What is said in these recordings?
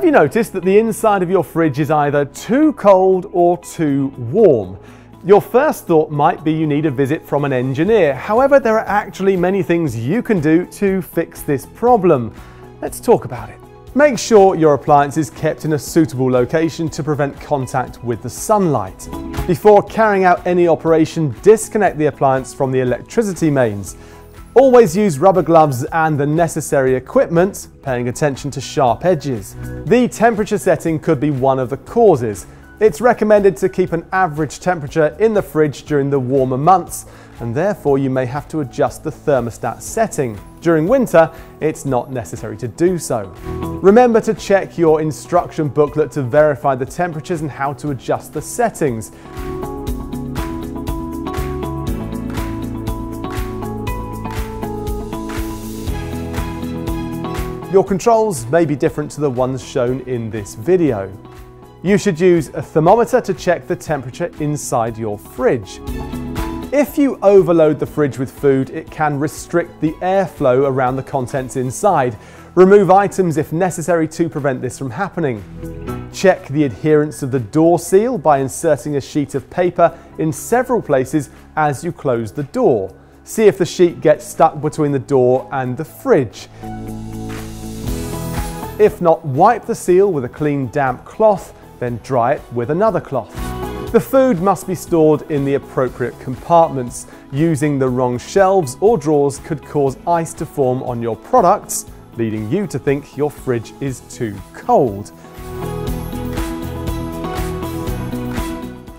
you noticed that the inside of your fridge is either too cold or too warm? Your first thought might be you need a visit from an engineer. However, there are actually many things you can do to fix this problem. Let's talk about it. Make sure your appliance is kept in a suitable location to prevent contact with the sunlight. Before carrying out any operation, disconnect the appliance from the electricity mains. Always use rubber gloves and the necessary equipment, paying attention to sharp edges. The temperature setting could be one of the causes. It's recommended to keep an average temperature in the fridge during the warmer months, and therefore you may have to adjust the thermostat setting. During winter, it's not necessary to do so. Remember to check your instruction booklet to verify the temperatures and how to adjust the settings. Your controls may be different to the ones shown in this video. You should use a thermometer to check the temperature inside your fridge. If you overload the fridge with food, it can restrict the airflow around the contents inside. Remove items if necessary to prevent this from happening. Check the adherence of the door seal by inserting a sheet of paper in several places as you close the door. See if the sheet gets stuck between the door and the fridge. If not, wipe the seal with a clean damp cloth, then dry it with another cloth. The food must be stored in the appropriate compartments. Using the wrong shelves or drawers could cause ice to form on your products, leading you to think your fridge is too cold.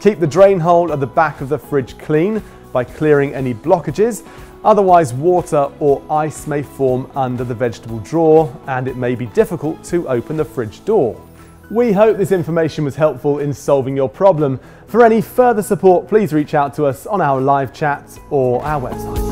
Keep the drain hole at the back of the fridge clean by clearing any blockages. Otherwise, water or ice may form under the vegetable drawer and it may be difficult to open the fridge door. We hope this information was helpful in solving your problem. For any further support, please reach out to us on our live chat or our website.